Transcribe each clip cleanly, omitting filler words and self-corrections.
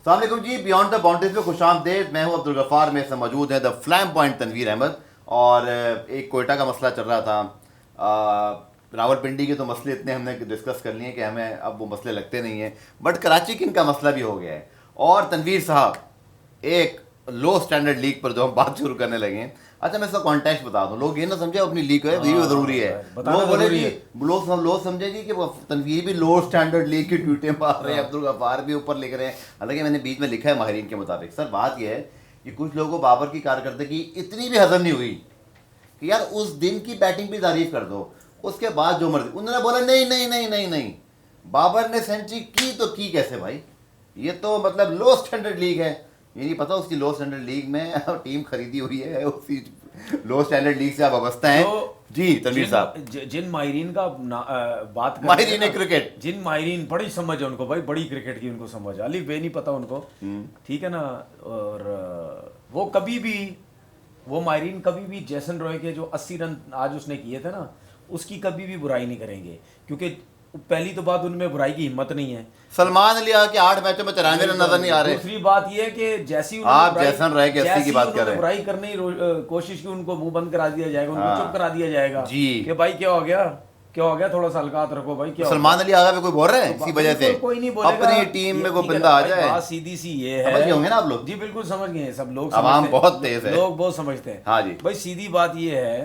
अस्सलाम वालेकुम जी, beyond the boundaries में खुशामदीद। मैं हूं अब्दुल गफ्फार, में से मौजूद है the flame point Tanveer Ahmed. और एक कोयटा का मसला चल रहा था। रावलपिंडी के तो मसले इतने हमने डिस्कस कर लिए कि हमें अब वो मसले लगते नहीं हैं, बट कराची किंग का मसला भी हो गया है। और तनवीर साहब, एक लो स्टैंडर्ड लीग पर जो हम बात शुरू करने लगे हैं, अच्छा मैं इसका कॉन्टेक्स्ट बता दूं, लोग ये ना समझे अपनी लीग है ये भी ज़रूरी है। लोग बोले कि लोग समझेगी कि वो तनवीर भी लो स्टैंडर्ड लीग की ट्वीटें मार रहे हैं, अब्दुल गफ्फार भी ऊपर लिख रहे हैं। हालांकि मैंने बीच में लिखा है माहिरीन के मुताबिक। सर बात यह है कि कुछ लोगों को बाबर की कारकर्दगी इतनी भी हजम नहीं हुई कि यार उस दिन की बैटिंग भी तारीफ कर दो, उसके बाद जो मर्जी। उन्होंने बोला नहीं नहीं नहीं नहीं नहीं, बाबर ने सेंचुरी की तो की कैसे भाई, ये तो मतलब लो स्टैंडर्ड लीग है। ये नहीं पता उसकी लो स्टैंडर्ड लीग में टीम खरीदी हुई है, उसी लो स्टैंडर्ड लीग से आप वाबस्ता हैं। तो जी तनवीर साहब, जिन माहिरीन का बात कर माहिरीन है क्रिकेट, जिन माहिरीन बड़ी समझ है उनको भाई, बड़ी क्रिकेट की उनको समझ, अली बे नहीं पता उनको, ठीक है ना। और वो कभी भी, वो माहिरीन कभी भी जैसन रॉय के जो 80 रन आज उसने किए थे ना, उसकी कभी भी बुराई नहीं करेंगे, क्योंकि पहली तो बात उनमें बुराई की हिम्मत नहीं है। सलमान अली के 8 मैचों में 93 रन नजर नहीं आ रहे। दूसरी बात यह है कि जैसी आप जैसन रहे कि 80 की बात कर रहे हैं, बुराई करने की कोशिश की, उनको मुंह बंद करा दिया जाएगा, उनको चुप करा दिया जाएगा जी कि भाई क्या हो गया, क्या हो गया, थोड़ा सा हल्कात रखो भाई। क्या सलमान अली आगा पे कोई बोल रहे हैं इसी वजह से? कोई नहीं बोलेगा, अपनी टीम में कोई बंदा आ जाए। बात सीधी सी ये है, समझ गए होंगे ना आप लोग? जी बिल्कुल समझ गए, सब लोग आवाम बहुत तेज है, लोग बहुत समझते हैं। हाँ जी भाई सीधी बात ये है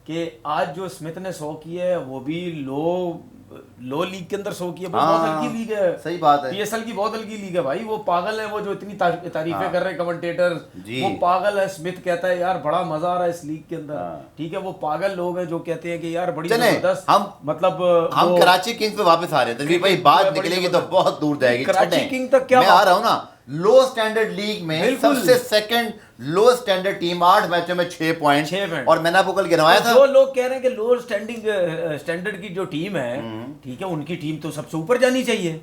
कि आज जो स्मिथ ने 100 की है वो भी लो लीग के अंदर 100 की है, बहुत हल्की लीग है। सही बात है, पीएसएल की बहुत हल्की लीग है भाई। वो पागल है, वो जो इतनी तारीफें कर रहे हैं कमेंटेटर, वो पागल है। स्मिथ कहता है यार बड़ा मजा आ रहा है इस लीग के अंदर, ठीक है। वो पागल लोग हैं जो कहते हैं कि यार बड़ी जबरदस्त। हम मतलब हम कराची किंग्स पे वापस आ रहे थे भाई, बात निकलेगी तो बहुत दूर जाएगी। कराची किंग तक क्या मैं आ रहा हूँ ना, लो स्टैंडर्ड लीग में सबसे सेकंड लो स्टैंडर्ड टीम, 8 मैचों में 6 पॉइंट। और मैंने आपको कल गिनवाया था, जो लोग कह रहे हैं कि लो स्टैंडर्ड की जो टीम है, ठीक है, उनकी टीम तो सबसे ऊपर जानी चाहिए।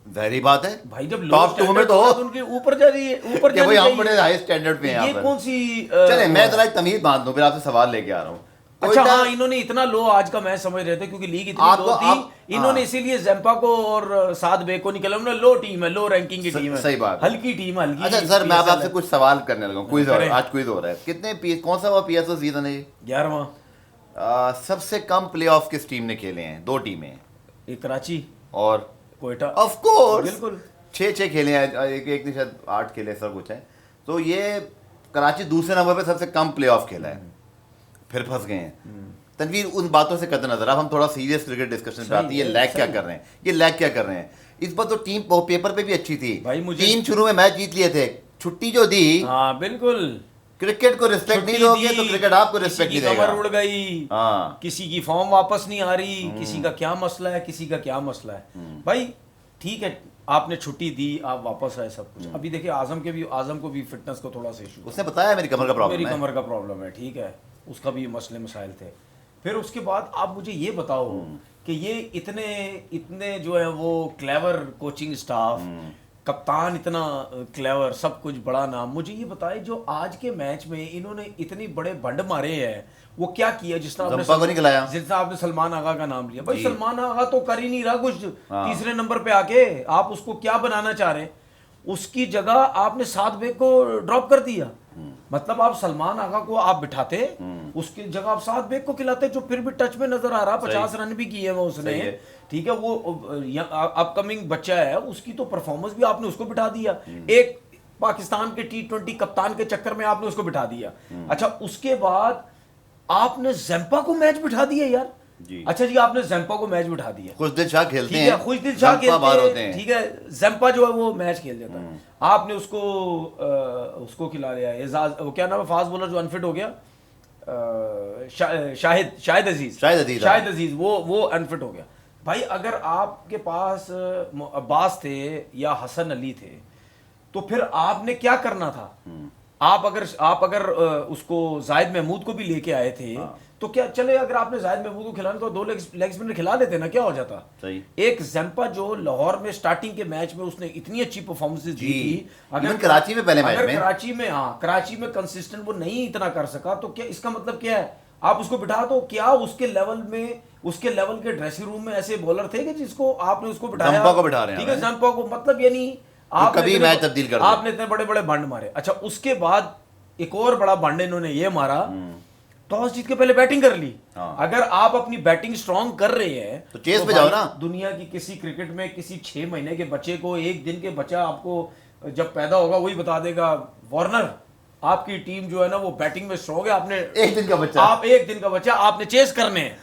जाहिर बात है भाई, जब टॉप 2 में तो उनके ऊपर जा रही है, ऊपर जानी चाहिए। हम बड़े हाई स्टैंडर्ड पे हैं। ये कौन सी चले मैं जरा तमीज बांध दूं, फिर आपसे सवाल लेके आ रहा हूँ। अच्छा हाँ, इन्होंने इतना लो आज का मैच समझ रहे थे क्योंकि लीग इतनी लो थी, इन्होंने इसीलिए ज़ैम्पा को और साद बे को निकला। उन्होंने लो टीम है, लो रैंकिंग की टीम है, सही बात, हल्की टीम है, हल्की। अच्छा सर, मैं आपसे कुछ सवाल करने लगा, क्विज आज क्विज हो रहा है। कितने कौन सा हुआ पीएसएल सीजन है? 11वां। सबसे कम प्लेऑफ किस टीम ने खेले हैं? 2 टीमें, एक कराची और कोयटा। ऑफ कोर्स बिल्कुल 6 खेले हैं, एक नहीं शायद 8 खेले, सब कुछ है। तो ये कराची दूसरे नंबर पे सबसे कम प्लेऑफ खेला है, फिर फंस गए हैं। तनवीर, उन बातों से कदर नजर, अब हम थोड़ा सीरियस क्रिकेट डिस्कशन पे आते हैं। ये लैग क्या कर रहे हैं, ये लैग क्या कर रहे हैं? इस बार तो टीम पेपर पे भी अच्छी थी भाई, मुझे टीम शुरू में मैच जीत लिए थे, छुट्टी जो दी, हाँ बिल्कुल, क्रिकेट को रिस्पेक्ट नहीं दोगे तो क्रिकेट आपको रिस्पेक्ट नहीं देगा। कमर उड़ गई, हाँ, किसी की फॉर्म वापस नहीं आ रही, किसी का क्या मसला है, किसी का क्या मसला है। भाई ठीक है, आपने छुट्टी दी, आप वापस आए, सब कुछ। अभी देखिए आजम को भी फिटनेस को थोड़ा सा इशू, उसने बताया मेरी कमर का प्रॉब्लम है, मेरी कमर का प्रॉब्लम है, ठीक है, उसका भी मसले मसाइल थे। फिर उसके बाद आप मुझे ये बताओ कि ये इतने जो है वो क्लेवर कोचिंग स्टाफ, कप्तान इतना क्लेवर, सब कुछ बड़ा नाम, मुझे ये बताए जो आज के मैच में इन्होंने इतने बड़े भंड मारे हैं, वो क्या किया? जिस तरह आपने सलमान आगा का नाम लिया, भाई सलमान आगा तो कर ही नहीं रहा कुछ, तीसरे नंबर पे आके आप उसको क्या बनाना चाह रहे हैं? उसकी जगह आपने साद बेग को ड्रॉप कर दिया। मतलब आप सलमान आगा को आप बिठाते, उसकी जगह आप साद बेग को खिलाते, जो फिर भी टच में नजर आ रहा, 50 रन भी किए वो उसने, ठीक है। वो अपकमिंग बच्चा है, उसकी तो परफॉर्मेंस भी आपने उसको बिठा दिया। एक पाकिस्तान के T20 कप्तान के चक्कर में आपने उसको बिठा दिया। अच्छा, उसके बाद आपने ज़ैम्पा को मैच बिठा दिया यार जी। अच्छा जी, आपने ज़ैम्पा को मैच बिठा दिया, खुशदिल शाह खेलते हैं, खुशदिल शाह खेलते हैं, ठीक है। ज़ैम्पा जो है वो मैच खेल देता है, आपने उसको खिला दिया। एजाज, वो क्या नाम है फास्ट बॉलर जो अनफिट हो गया, शाहिद अजीज, वो अनफिट हो गया। भाई अगर आपके पास अब्बास थे या हसन अली थे तो फिर आपने क्या करना था? आप अगर उसको जाहिद महमूद को भी लेके आए थे तो क्या चले, अगर आपने जाहिद महमूद को खिलाना तो 2 लेग स्पिनर खिला देते ना, क्या हो जाता? सही। एक ज़ैम्पा जो लाहौर में स्टार्टिंग के मैच में उसने इतनी अच्छी परफॉर्मेंस दी थी, अगर कराची में पहले मैच में, कराची में कंसिस्टेंट वो नहीं इतना कर सका, तो क्या इसका मतलब क्या है? आप उसको बिठा दो, क्या उसके लेवल के ड्रेसिंग रूम में ऐसे बॉलर थे कि जिसको आपने उसको बिठाया, ज़ैम्पा को बिठा रहे हैं, ठीक है, ज़ैम्पा को, मतलब यानी कभी मैच तब्दील कर दे। आपने इतने बड़े बड़े भंड मारे। अच्छा, उसके बाद एक और बड़ा भंड इन्होंने ये मारा, टॉस जीत के पहले बैटिंग कर ली। हाँ। अगर आप अपनी बैटिंग स्ट्रांग कर रहे हैं तो चेस पे जाओ ना। दुनिया की किसी क्रिकेट में किसी 6 महीने के बच्चे को, 1 दिन के बच्चा आपको जब पैदा होगा वही बता देगा, वार्नर आपकी टीम जो है ना वो बैटिंग में स्ट्रांग है, आपने 1 दिन का बच्चा, आप 1 दिन का बच्चा, आपने चेस करने हैं,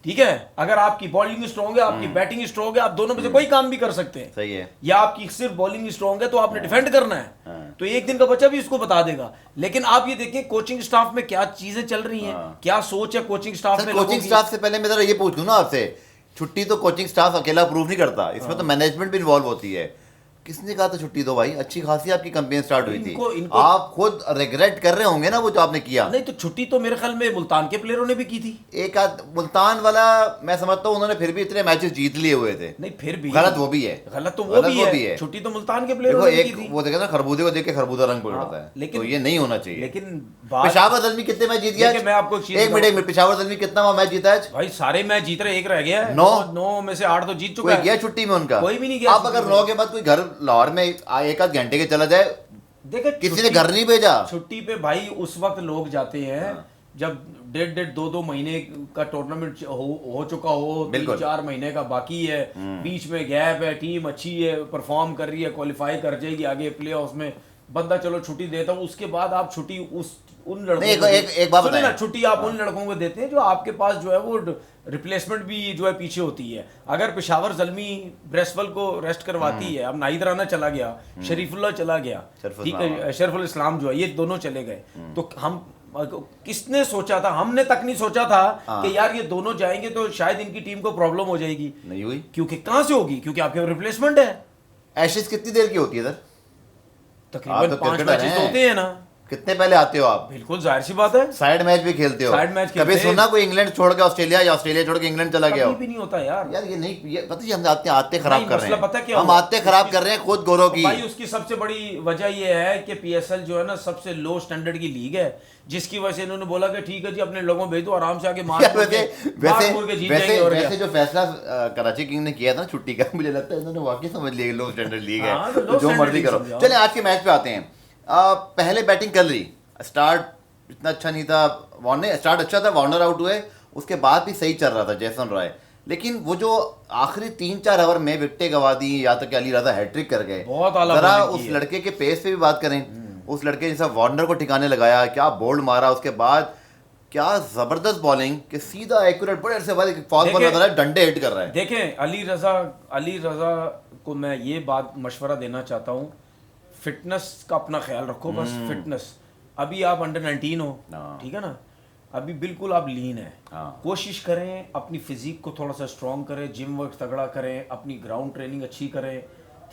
ठीक है। अगर आपकी बॉलिंग स्ट्रांग है, आपकी बैटिंग स्ट्रांग है, आप दोनों में से कोई काम भी कर सकते हैं। सही है। या आपकी सिर्फ बॉलिंग स्ट्रांग है तो आपने डिफेंड करना है, तो 1 दिन का बच्चा भी इसको बता देगा। लेकिन आप ये देखिए कोचिंग स्टाफ में क्या चीजें चल रही हैं, क्या सोच है कोचिंग स्टाफ में। कोचिंग स्टाफ से पहले मैं जरा ये पूछ लूं ना आपसे, छुट्टी तो कोचिंग स्टाफ अकेला अप्रूव नहीं करता, इसमें तो मैनेजमेंट भी इन्वॉल्व होती है। किसने कहा था छुट्टी दो भाई? अच्छी खासी आपकी कंपेन स्टार्ट हुई थी, आप खुद रिग्रेट कर रहे होंगे ना वो जो आपने किया। नहीं तो छुट्टी तो मेरे ख्याल में मुल्तान के प्लेयरों ने भी की थी। एक आध मुल्तान वाला मैं समझता हूँ, उन्होंने फिर भी इतने मैचेस जीत लिए हुए थे। नहीं फिर भी गलत वो भी है, गलत तो वो भी है। छुट्टी तो मुल्तान के प्लेयरों ने की थी। वो देखा ना, खरबूजे को देख के खरबूजा रंग पकड़ता है, लेकिन तो ये नहीं होना चाहिए। लेकिन पेशावर दलमी कितने मैच जीत गया? मैं आपको एक मिनट, पेशावर दलमी कितना मैच जीता है भाई? सारे मैच जीत रहे, एक रह गया है। 9 में से 8 तो जीत चुका है। गया छुट्टी में उनका? कोई भी नहीं गया। आप अगर 9 के बाद कोई घर लाहौर में 1 आध घंटे के चला जाए, देखो किसी ने घर नहीं भेजा छुट्टी पे भाई। उस वक्त लोग जाते हैं जब 1.5-2 महीने का टूर्नामेंट हो चुका हो, 3-4 महीने का बाकी है, बीच में गैप है, टीम अच्छी है, परफॉर्म कर रही है, क्वालिफाई कर जाएगी आगे प्ले ऑफ में, बंदा चलो छुट्टी देता हूँ। उसके बाद आप छुट्टी उन लड़कों को एक बात बताएं, छुट्टी आप उन लड़कों को देते हैं जो आपके पास जो है वो रिप्लेसमेंट भी जो है पीछे होती है। अगर पेशावर ज़ल्मी ब्रेसवेल को रेस्ट करवाती है, अब नाहिद राना चला गया, शरीफुल्लाह चला गया, ठीक है, शरीफुल इस्लाम जो है, ये दोनों चले गए, तो हम किसने सोचा था? हमने तक नहीं सोचा था कि यार ये दोनों जाएंगे तो शायद इनकी टीम को प्रॉब्लम हो जाएगी। नहीं हुई। क्योंकि कहां से होगी? क्योंकि आपके रिप्लेसमेंट है। एशेज कितनी देर की होती है सर? तकरीबन 5 मैचेस होते हैं ना। कितने पहले आते हो आप? बिल्कुल जाहिर सी बात है। साइड मैच भी खेलते हो? साइड मैच कभी सुना कोई इंग्लैंड छोड़ के ऑस्ट्रेलिया या ऑस्ट्रेलिया छोड़ के इंग्लैंड चला गया हो? कभी भी नहीं होता यार। ये नहीं, ये पता है हम आते खराब कर रहे हैं। पता क्या हम आते खराब कर रहे हैं खुद गौरव की। भाई उसकी सबसे बड़ी वजह ये है कि पीएसएल जो है ना सबसे लो स्टैंडर्ड की लीग है, जिसकी वजह से इन्होंने बोला कि ठीक है जी अपने लोगों भेज दो, आराम से आके मार के जीत जाएंगे। और वैसे जो फैसला कराची किंग ने किया था छुट्टी का, मुझे लगता है इन्होंने वाकई समझ लिया लो स्टैंडर्ड लीग है, जो मर्जी करो। चले आज के मैच पे आते हैं। पहले बैटिंग कर ली, स्टार्ट इतना अच्छा नहीं था, स्टार्ट अच्छा था, वार्नर आउट हुए, उसके बाद भी सही चल रहा था जेसन रॉय, लेकिन वो जो आखिरी 3-4 ओवर में विकेटें गवा दी, या तो कि अली रजा हैट्रिक कर गए। जरा उस लड़के के पेस पे भी बात करें, उस लड़के जैसा वार्नर को ठिकाने लगाया, क्या बोल्ड मारा, उसके बाद क्या जबरदस्त बॉलिंग कि सीधा एक्यूरेट बड़े से फास्ट बॉल लगा रहा है, डंडे हिट कर रहा है। देखें अली रजा को मैं ये बात मशवरा देना चाहता हूँ, फिटनेस का अपना ख्याल रखो बस। फिटनेस, अभी आप अंडर 19 हो, ठीक है ना, अभी बिल्कुल आप लीन है। कोशिश करें अपनी फिजिक को थोड़ा सा स्ट्रॉन्ग करें, जिम वर्क तगड़ा करें, अपनी ग्राउंड ट्रेनिंग अच्छी करें,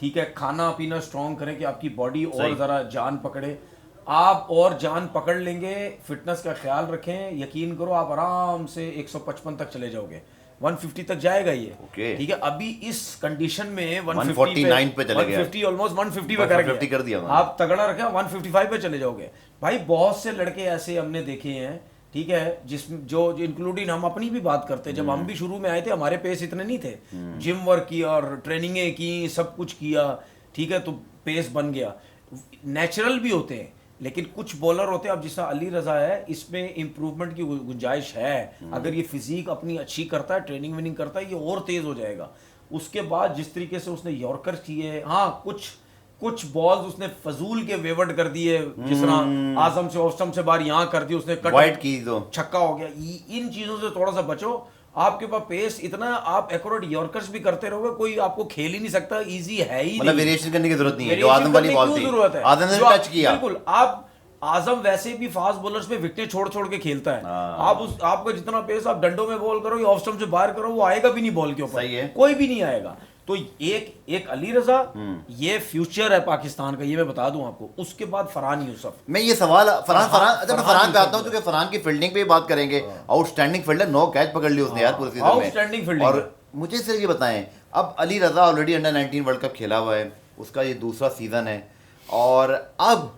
ठीक है, खाना पीना स्ट्रॉन्ग करें कि आपकी बॉडी और ज़रा जान पकड़े। आप और जान पकड़ लेंगे, फिटनेस का ख्याल रखें, यकीन करो आप आराम से 155 तक चले जाओगे, 150 तक जाएगा ये, ठीक है। अभी इस कंडीशन में 149 पे चले गए, 150 ऑलमोस्ट 150 पे कर दिया आप, तगड़ा रखें 155 पे चले जाओगे भाई। बहुत से लड़के ऐसे हमने देखे हैं, ठीक है, जिसमें जो इंक्लूडिंग हम अपनी भी बात करते हैं, जब हम भी शुरू में आए थे हमारे पेस इतने नहीं थे, जिम वर्क किया और ट्रेनिंगें की, सब कुछ किया, ठीक है, तो पेस बन गया। नेचुरल भी होते हैं, लेकिन कुछ बॉलर होते हैं, अब जिस अली रजा है, इसमें इंप्रूवमेंट की गुंजाइश है। अगर ये फिजिक अपनी अच्छी करता है, ट्रेनिंग वेनिंग करता है, ये और तेज हो जाएगा। उसके बाद जिस तरीके से उसने यॉर्कर किए, हाँ कुछ बॉल्स उसने फजूल के वेवर्ड कर दिए, जिस तरह आजम से ऑस्टम से बार यहाँ कर दी उसने, कट वाइड की तो छक्का हो गया। इन चीजों से थोड़ा सा बचो। आपके पास पेस इतना, आप एक्यूरेट यॉर्कर्स भी करते रहोगे, कोई आपको खेल ही नहीं सकता, इजी है ही, मतलब वेरिएशन करने की जरूरत नहीं है। जो आदम वाली बॉल थी, आदम ने टच किया, बिल्कुल। आप आजम वैसे भी फास्ट बॉलर्स पे विकेट छोड़ के खेलता है। आपका जितना पेस आप डंडों में बॉल करो या ऑफ स्टंप से बाहर करो, वो आएगा भी नहीं बॉल के ऊपर, कोई भी नहीं आएगा। तो एक अली रजा, ये फ्यूचर है पाकिस्तान का, ये मैं बता दूं आपको। उसके बाद फरहान यूसुफ। मैं ये सवाल फरहान पे आता हूं, क्योंकि फरहान की फील्डिंग पे बात करेंगे। आउटस्टैंडिंग फील्डर, 9 कैच पकड़ लिए उसने यार पूरे सीजन में, आउटस्टैंडिंग फील्डिंग। और मुझे सिर्फ ये बताएं, अब अली रजा ऑलरेडी अंडर 19 वर्ल्ड कप खेला हुआ है, उसका ये दूसरा सीजन है, और अब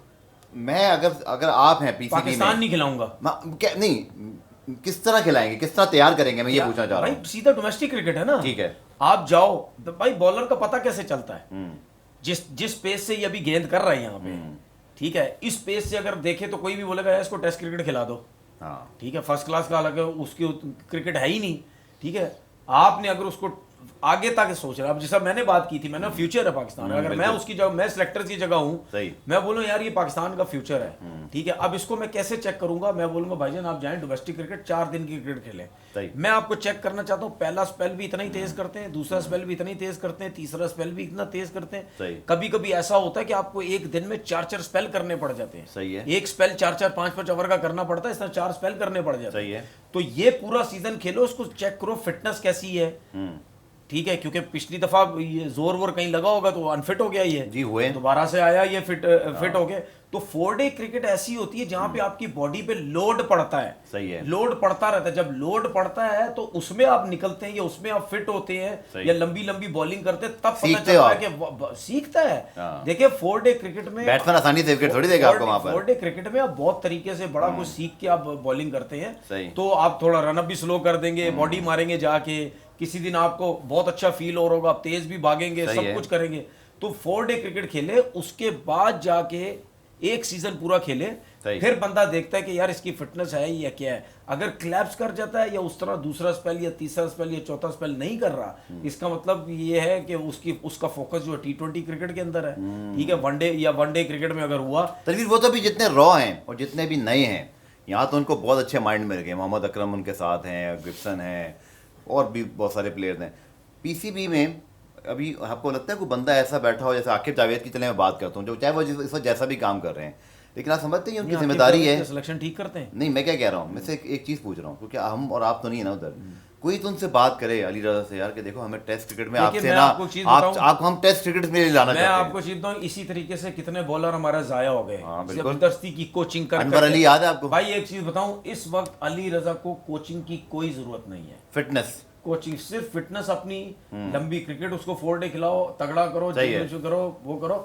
मैं अगर आप हैं पीसीबी में, पाकिस्तान नहीं खिलाऊंगा, नहीं किस तरह खिलाएंगे, किस तरह तैयार करेंगे, मैं ये पूछना चाह रहा हूं। सीधा डोमेस्टिक क्रिकेट है ना, ठीक है, आप जाओ तो भाई बॉलर का पता कैसे चलता है, जिस जिस पेस से ये अभी गेंद कर रहा है यहाँ पे, ठीक है, इस पेस से अगर देखे तो कोई भी बोलेगा यार इसको टेस्ट क्रिकेट खिला दो, हाँ ठीक है, फर्स्ट क्लास का, अलग है उसकी क्रिकेट है ही नहीं, ठीक है। आपने अगर उसको आगे तक सोच रहा, अब जैसा मैंने बात की थी, मैंने फ्यूचर है पाकिस्तान का, अगर मैं उसकी जगह, मैं सिलेक्टर की जगह हूँ, सही, मैं बोलूँ यार ये पाकिस्तान का फ्यूचर है, ठीक है, अब इसको मैं कैसे चेक करूंगा, मैं बोलूंगा भाईजान आप जाएं डोमेस्टिक क्रिकेट 4 दिन की क्रिकेट खेलें, सही, मैं आपको चेक करना चाहता हूँ, पहला स्पेल भी इतना ही तेज करते हैं, दूसरा स्पेल भी इतना ही तेज करते हैं, तीसरा स्पेल भी इतना तेज करते हैं, सही, कभी कभी ऐसा होता है कि आपको एक दिन में 4-4 स्पेल करने पड़ जाते हैं, सही है, एक स्पेल 4-4 5-5 ओवर का करना पड़ता है, इस तरह 4 स्पेल करने पड़ जाते हैं, सही है। तो ये पूरा सीजन खेलो, उसको चेक करो फिटनेस कैसी है, ठीक है, क्योंकि पिछली दफा ये जोर वोर कहीं लगा होगा तो अनफिट हो गया ये, जी हुए, दोबारा से आया ये फिट हो गए। तो 4 डे क्रिकेट ऐसी होती है जहां पे आपकी बॉडी पे लोड पड़ता है, सही है, लोड पड़ता रहता है, जब लोड पड़ता है तो उसमें आप निकलते हैं या उसमें आप फिट होते हैं या लंबी लंबी बॉलिंग करते हैं, तब पता चलता है कि सीखता है। देखिए 4 डे क्रिकेट में बैट्समैन आसानी से विकेट थोड़ी देगा आपको वहां पर, 4 डे क्रिकेट में आप बहुत तरीके से बड़ा कुछ सीख के आप बॉलिंग करते हैं, सही, तो आप थोड़ा रनअप भी स्लो कर देंगे, बॉडी मारेंगे जाके, किसी दिन आपको बहुत अच्छा फील हो रहा होगा, आप तेज भी भागेंगे, सब कुछ करेंगे। तो 4 डे क्रिकेट खेले, उसके बाद जाके एक सीजन पूरा खेले, फिर बंदा देखता है कि यार इसकी फिटनेस है या क्या है। अगर क्लैप्स कर जाता है या उस तरह दूसरा स्पेल या तीसरा स्पेल या चौथा स्पेल नहीं कर रहा, इसका मतलब ये है कि उसका फोकस जो है T20 क्रिकेट के अंदर है, ठीक है। वनडे क्रिकेट में अगर हुआ, तनवीर वो तो भी जितने रॉ हैं और जितने भी नए हैं, यहाँ तो उनको बहुत अच्छे माइंड मिल गए, मोहम्मद अकरम उनके साथ हैं, गिब्सन हैं और भी बहुत सारे प्लेयर्स हैं। पीसीबी में अभी आपको लगता है कोई बंदा ऐसा बैठा हो, जैसे आकिब जावेद की चले मैं बात करता हूँ, जो चाहे वो इस वक्त जैसा भी काम कर रहे हैं, लेकिन आप समझते हैं उनकी जिम्मेदारी है, सिलेक्शन ठीक करते हैं। नहीं मैं क्या कह रहा हूँ, मैं से एक चीज़ पूछ रहा हूँ, क्योंकि हम और आप तो नहीं है ना उधर, कोई तो उनसे बात करे अली रजा से यार कि देखो हमें टेस्ट क्रिकेट में आपसे ना आप हम टेस्ट क्रिकेट में लाना चाहते हैं। मैं आपको चीज बताऊं, इसी तरीके से कितने बॉलर हमारा जाया हो गए, जबरदस्ती की कोचिंग कर अनवर अली याद है आपको भाई? एक चीज बताऊं, इस वक्त अली रजा को कोचिंग की कोई जरूरत नहीं है, फिटनेस कोचिंग सिर्फ फिटनेस, अपनी लंबी क्रिकेट उसको 4 डे खिलाओ, तगड़ा करो, करो, वो करो,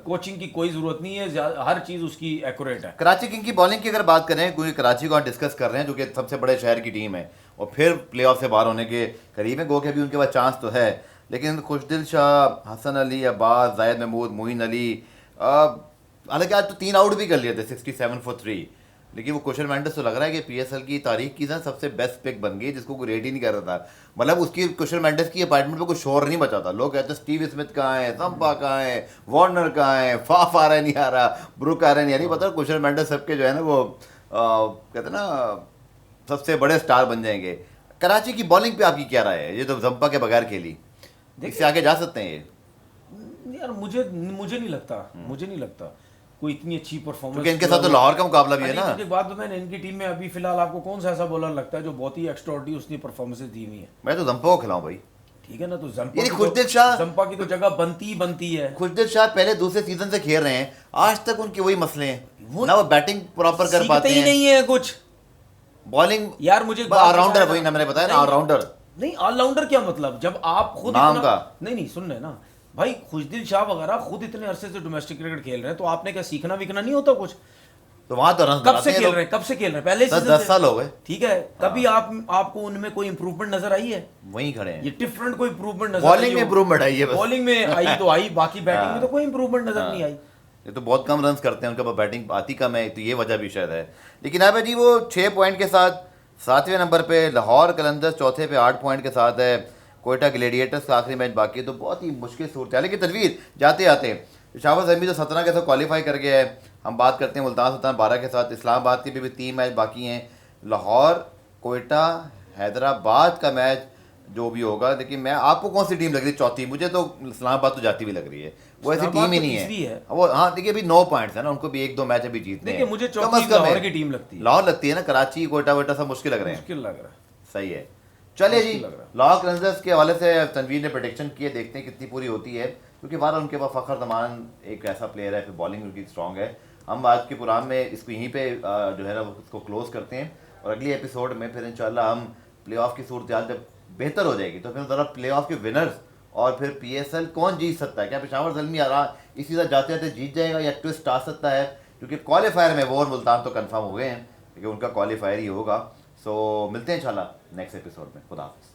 कोचिंग की कोई जरूरत नहीं है, हर चीज उसकी एक्यूरेट है। कराची किंग की बॉलिंग की अगर बात करें, क्योंकि कराची को डिस्कस कर रहे हैं जो कि सबसे बड़े शहर की टीम है और फिर प्लेऑफ से बाहर होने के करीब है, गो के अभी उनके पास चांस तो है, लेकिन खुशदिल शाह, हसन अली, अब्बास, जायद महमूद, मोइन अली, हालांकि आज तो 3 आउट भी कर लिए थे 67 for 3, लेकिन वो कुशल मेंडिस तो लग रहा है कि पीएसएल की तारीख की ना सबसे बेस्ट पिक बन गई, जिसको कोई रेट ही नहीं कर रहा था। मतलब उसकी कुशल मेंडिस की अपार्टमेंट पे कोई शोर नहीं बचा था, लोग कहते स्टीव स्मिथ कहाँ है, संपा कहाँ है, वार्नर कहाँ है, फाफ आ रहा नहीं आ रहा, ब्रुक आ रहा नहीं आ रही, पता कुशल मेंडिस सबके जो है ना वो कहते ना सबसे बड़े स्टार बन जाएंगे। कराची की बॉलिंग पे आपकी क्या राय है? ये तो जंपा के बगैर खेली, इससे आगे जा सकते हैं ये? यार मुझे नहीं लगता कोई इतनी अच्छी परफॉर्मेंस, क्योंकि इनके साथ तो लाहौर का मुकाबला भी है ना। एक बात बताएं, इनकी टीम में अभी फिलहाल आपको कौन सा ऐसा बॉलर लगता है जो बहुत ही एक्स्ट्राऑर्डिनरी उसने परफॉर्मेंसेस दी हुई है? मैं तो जंपा को खिलाऊं भाई, ठीक है ना। तो जंपा की तो जगह बनती है। खुशदिल शाह पहले दूसरे सीजन से खेल रहे हैं, आज तक उनके वही मसले हैं ना, वो बैटिंग प्रॉपर कर पाते हैं नहीं है कुछ, बॉलिंग यार मुझे ऑलराउंडर वही ना, मैंने बताया ना ऑलराउंडर नहीं। ऑलराउंडर क्या मतलब, जब आप खुद नाम का नहीं सुन रहे ना भाई, खुशदिल शाह वगैरह खुद इतने अरसे से डोमेस्टिक क्रिकेट खेल रहे हैं, तो आपने क्या सीखना विकना नहीं होता कुछ? तो वहां तो रन कब से खेल रहे हैं पहले 10 साल हो गए, ठीक है। कभी आपको उनमें कोई इंप्रूवमेंट नजर आई है? वहीं खड़े हैं, ये डिफरेंट कोई इंप्रूवमेंट नजर बॉलिंग में इंप्रूवमेंट आई है, बॉलिंग में आई तो आई, बाकी बैटिंग में तो कोई इंप्रूवमेंट नजर नहीं आई। ये तो बहुत कम रन करते हैं, उनके पास बैटिंग आती कम है, तो ये वजह भी शायद है। लेकिन अब जी वो 6 पॉइंट के साथ 7वें नंबर पे, लाहौर कलंदर्स चौथे पे 8 पॉइंट के साथ है, कोयटा ग्लेडिएटर्स का आखिरी मैच बाकी है, तो बहुत ही मुश्किल सूरत है। लेकिन तनवीर जाते आते शाबाश अहमी तो 17 के साथ क्वालिफाई कर गया है, हम बात करते हैं मुल्तान सुल्तान 12 के साथ, इस्लामाबाद के भी 3 मैच बाकी हैं, लाहौर, कोयटा, हैदराबाद का मैच जो भी होगा। लेकिन मैं आपको कौन सी टीम लग रही है चौथी? मुझे तो इस्लामाबाद तो जाती भी लग रही है, वो ऐसी टीम ही नहीं है वो। हाँ देखिए अभी 9 पॉइंट्स है ना, उनको भी 1-2 मैच अभी जीतने हैं, मुझे लाहौर की टीम लगती है, लाहौर लगती है ना, कराची कोयटा वोटा सब मुश्किल लग रहे हैं, मुश्किल लग रहा है। सही है। चलिए जी, लाहौर कलंदर्स के हवाले से तनवीर ने प्रेडिक्शन किए, देखते हैं कितनी पूरी होती है, क्योंकि बार उनके पास फ़खर जमान एक ऐसा प्लेयर है, फिर बॉलिंग उनकी स्ट्रॉन्ग है। हम आज के प्रोग्राम में इसको यहीं पे जो है ना उसको क्लोज करते हैं, और अगली एपिसोड में फिर इंशाल्लाह हम प्लेऑफ की सूरत हाल जब बेहतर हो जाएगी तो फिर ज़रा प्लेऑफ के विनर्स और फिर पीएसएल कौन जीत सकता है, क्या पेशावर ज़ल्मी आ रहा इसी तरह जाते जाते जीत जाएगा या ट्विस्ट आ सकता है, क्योंकि क्वालिफायर में वो और मुल्तान तो कन्फर्म हो गए हैं, क्योंकि उनका क्वालिफायर ही होगा। सो मिलते हैं इंशाल्लाह नेक्स्ट एपिसोड में। खुदा हाफ़िज़।